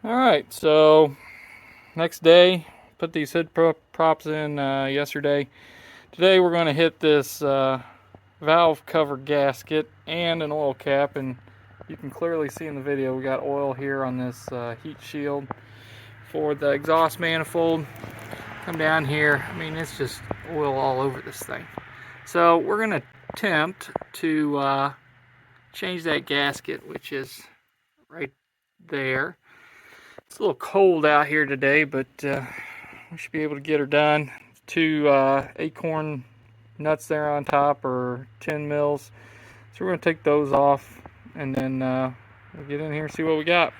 Alright, so next day, put these hood props in yesterday. Today we're going to hit this valve cover gasket and an oil cap, and you can clearly see in the video we got oil here on this heat shield for the exhaust manifold. Come down here, I mean it's just oil all over this thing. So we're going to attempt to change that gasket, which is right there. It's a little cold out here today, but we should be able to get her done. Two acorn nuts there on top are 10 mils. So we're going to take those off and then we'll get in here and see what we got.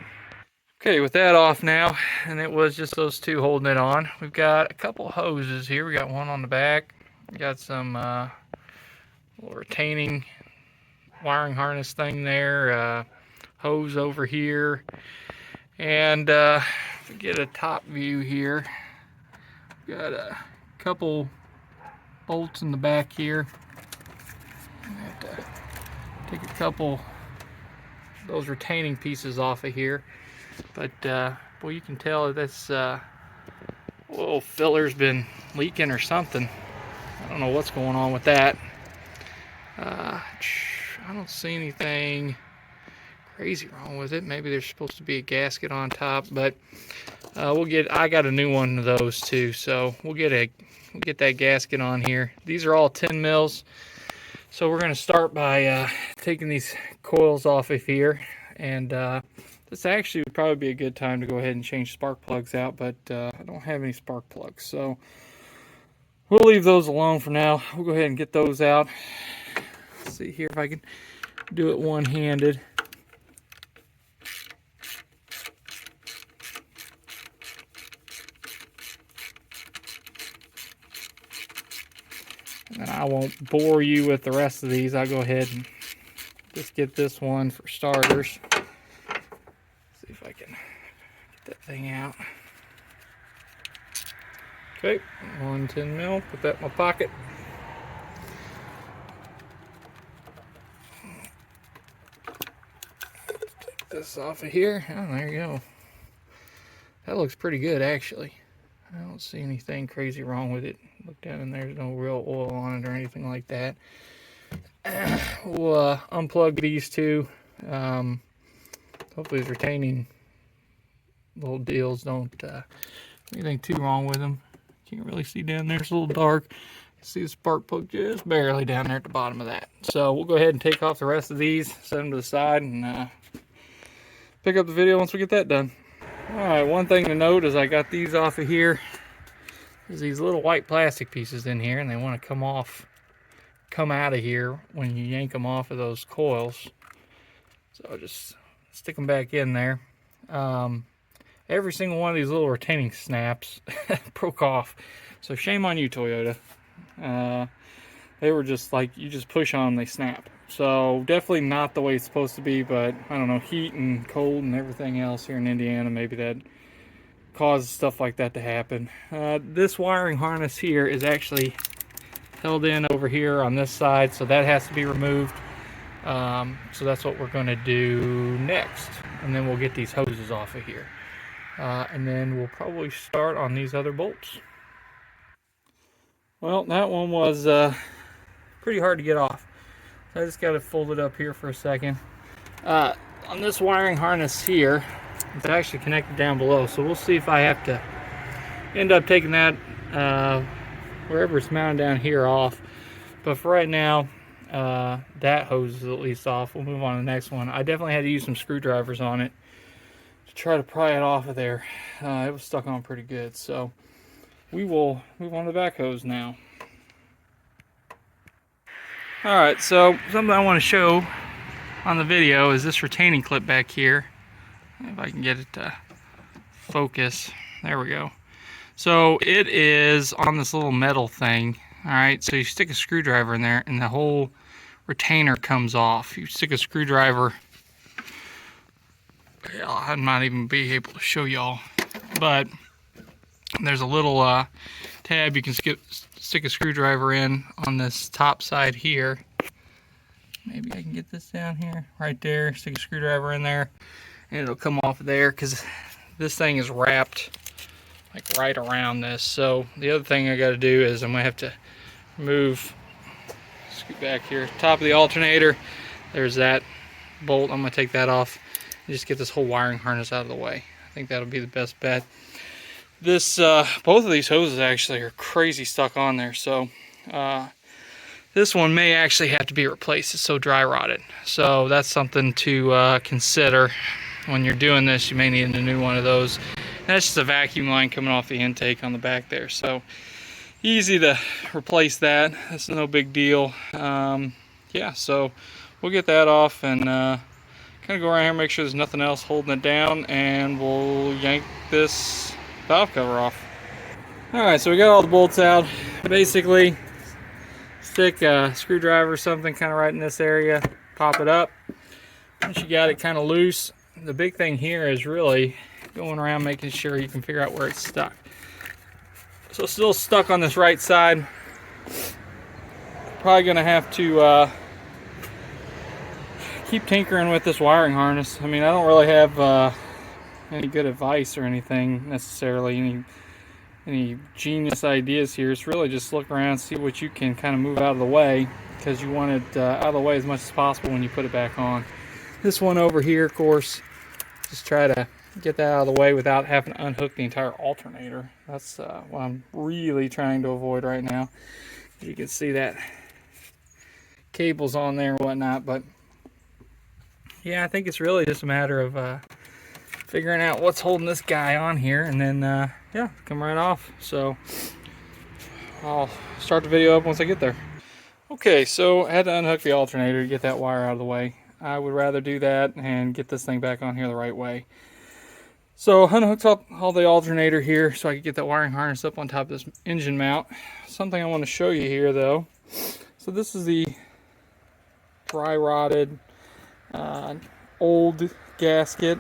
Okay, with that off now, and it was just those two holding it on. We've got a couple hoses here. We got one on the back. We got some little retaining wiring harness thing there. Hose over here. And if we get a top view here, we've got a couple bolts in the back here. I have to take a couple of those retaining pieces off of here. But boy, you can tell that this oil filler's been leaking or something. I don't know what's going on with that. I don't see anything crazy wrong with it. Maybe there's supposed to be a gasket on top, but I got a new one of those too, so we'll get that gasket on here. These are all 10 mils, so we're going to start by taking these coils off of here, and this actually would probably be a good time to go ahead and change spark plugs out, but I don't have any spark plugs, so we'll leave those alone for now. We'll go ahead and get those out. Let's see here if I can do it one-handed. And I won't bore you with the rest of these. I'll go ahead and just get this one for starters. See if I can get that thing out. Okay, 110 mil. Put that in my pocket. Take this off of here. Oh, there you go. That looks pretty good, actually. I don't see anything crazy wrong with it. Look down in there, there's no real oil on it or anything like that. We'll unplug these two. Hopefully these retaining little deals don't anything too wrong with them. Can't really see down there, it's a little dark. You can see the spark plug just barely down there at the bottom of that. So we'll go ahead and take off the rest of these, set them to the side, and pick up the video once we get that done. Alright, one thing to note is I got these off of here. There's these little white plastic pieces in here, and they want to come out of here when you yank them off of those coils. So I'll just stick them back in there. Every single one of these little retaining snaps broke off. So shame on you, Toyota. They were just like, you just push on them, they snap. So definitely not the way it's supposed to be, but I don't know, heat and cold and everything else here in Indiana, maybe that causes stuff like that to happen. This wiring harness here is actually held in over here on this side, so that has to be removed. So that's what we're going to do next, and then we'll get these hoses off of here. And then we'll probably start on these other bolts. Well, that one was pretty hard to get off. So I just got to fold it up here for a second. On this wiring harness here, it's actually connected down below, so we'll see if I have to end up taking that wherever it's mounted down here off. But for right now, that hose is at least off. We'll move on to the next one. I definitely had to use some screwdrivers on it to try to pry it off of there. It was stuck on pretty good, so we will move on to the back hose now. Alright, so something I want to show on the video is this retaining clip back here. If I can get it to focus. There we go. So it is on this little metal thing. Alright, so you stick a screwdriver in there and the whole retainer comes off. You stick a screwdriver. I might even be able to show y'all. But there's a little tab you can stick a screwdriver in on this top side here. Maybe I can get this down here, right there. Stick a screwdriver in there, and it'll come off of there because this thing is wrapped like right around this. So the other thing I got to do is I'm gonna have to move, scoot back here, top of the alternator. There's that bolt. I'm gonna take that off and just get this whole wiring harness out of the way. I think that'll be the best bet. This both of these hoses actually are crazy stuck on there, so this one may actually have to be replaced. It's so dry rotted. So that's something to consider when you're doing this. You may need a new one of those. And that's just a vacuum line coming off the intake on the back there. So easy to replace that. That's no big deal. Yeah, so we'll get that off and kind of go around here, make sure there's nothing else holding it down, and we'll yank this valve cover off. Alright, so we got all the bolts out. Basically, stick a screwdriver or something kind of right in this area, pop it up. Once you got it kind of loose, the big thing here is really going around making sure you can figure out where it's stuck. So it's still stuck on this right side. Probably going to have to keep tinkering with this wiring harness. I mean, I don't really have any good advice or anything necessarily, any genius ideas here. It's really just look around, see what you can kind of move out of the way, because you want it out of the way as much as possible when you put it back on. This one over here, of course, just try to get that out of the way without having to unhook the entire alternator. That's what I'm really trying to avoid right now. You can see that cable's on there and whatnot, but yeah, I think it's really just a matter of figuring out what's holding this guy on here, and then yeah, come right off. So I'll start the video up once I get there. Okay, so I had to unhook the alternator to get that wire out of the way. I would rather do that and get this thing back on here the right way. So unhooked all the alternator here so I could get that wiring harness up on top of this engine mount. Something I want to show you here though. So this is the dry rotted old gasket.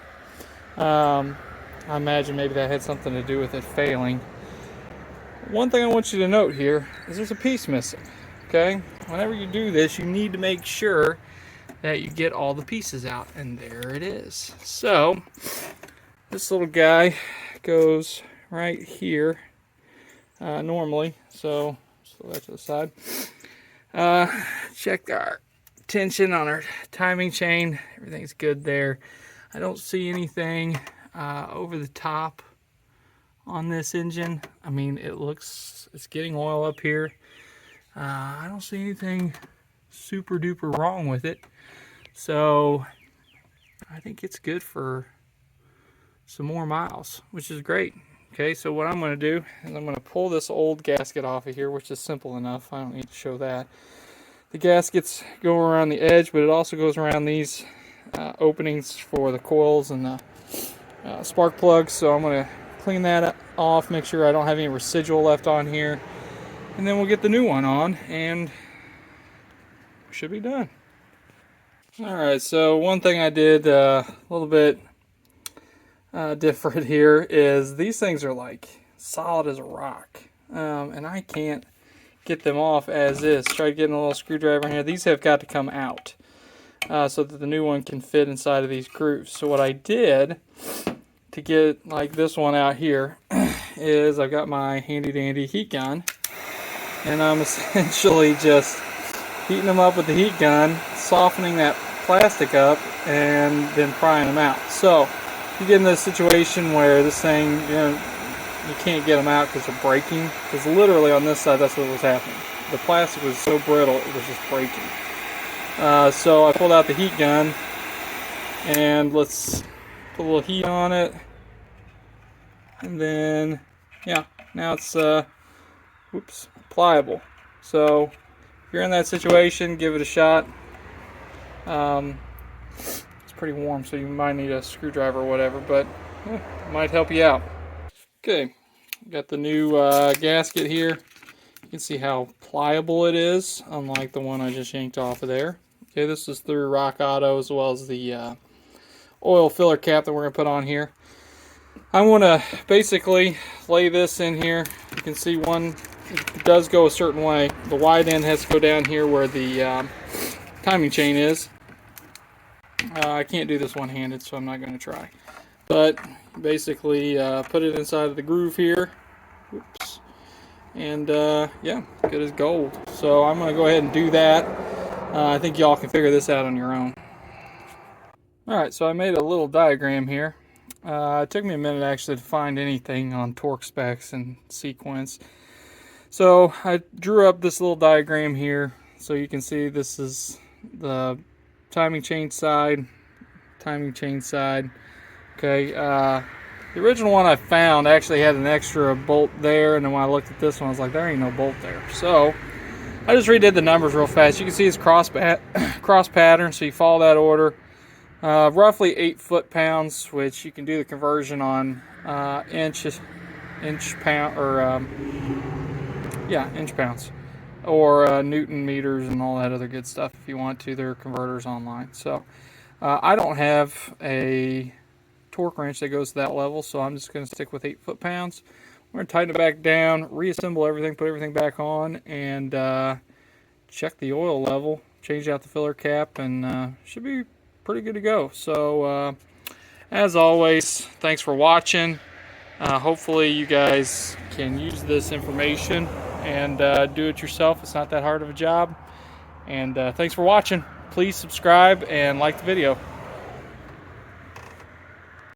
I imagine maybe that had something to do with it failing. One thing I want you to note here is there's a piece missing. Okay, whenever you do this, you need to make sure that you get all the pieces out, and there it is. So this little guy goes right here normally, so that to the side. Check our tension on our timing chain. Everything's good there. I don't see anything over the top on this engine. I mean, it's getting oil up here. I don't see anything super duper wrong with it. So I think it's good for some more miles, which is great. Okay, so what I'm going to do is I'm going to pull this old gasket off of here, which is simple enough. I don't need to show that. The gaskets go around the edge, but it also goes around these openings for the coils and the spark plugs. So I'm going to clean that off, make sure I don't have any residual left on here, and then we'll get the new one on and we should be done. Alright, so one thing I did a little bit different here is these things are like solid as a rock, and I can't get them off as is. Try getting a little screwdriver in here. These have got to come out so that the new one can fit inside of these grooves. So what I did to get like this one out here is I've got my handy dandy heat gun, and I'm essentially just heating them up with the heat gun, softening that plastic up, and then prying them out. So you get in this situation where this thing, you can't get them out because they're breaking. Because literally on this side, that's what was happening. The plastic was so brittle, it was just breaking. So I pulled out the heat gun, and let's put a little heat on it. And then, yeah, now it's, pliable. So if you're in that situation, give it a shot. It's pretty warm, so you might need a screwdriver or whatever, but it might help you out. Okay, got the new gasket here. You can see how pliable it is, unlike the one I just yanked off of there. Okay, this is through Rock Auto, as well as the oil filler cap that we're going to put on here. I want to basically lay this in here. You can see one, it does go a certain way. The wide end has to go down here where the timing chain is. I can't do this one-handed, so I'm not going to try. But Basically put it inside of the groove here. Oops. And yeah, good as gold. So I'm going to go ahead and do that. I think y'all can figure this out on your own. Alright, so I made a little diagram here. It took me a minute actually to find anything on torque specs and sequence. So I drew up this little diagram here so you can see this is the timing chain side, Okay, the original one I found actually had an extra bolt there, and then when I looked at this one I was like, there ain't no bolt there. So I just redid the numbers real fast. You can see it's cross pattern, so you follow that order. Roughly 8 foot-pounds, which you can do the conversion on inch pound, or inch pounds, or Newton meters and all that other good stuff if you want to. There are converters online. So I don't have a torque wrench that goes to that level, so I'm just going to stick with 8 foot-pounds. We're going to tighten it back down, reassemble everything, put everything back on, and check the oil level, change out the filler cap, and should be pretty good to go. So as always, thanks for watching. Hopefully you guys can use this information and do it yourself. It's not that hard of a job. And thanks for watching. Please subscribe and like the video.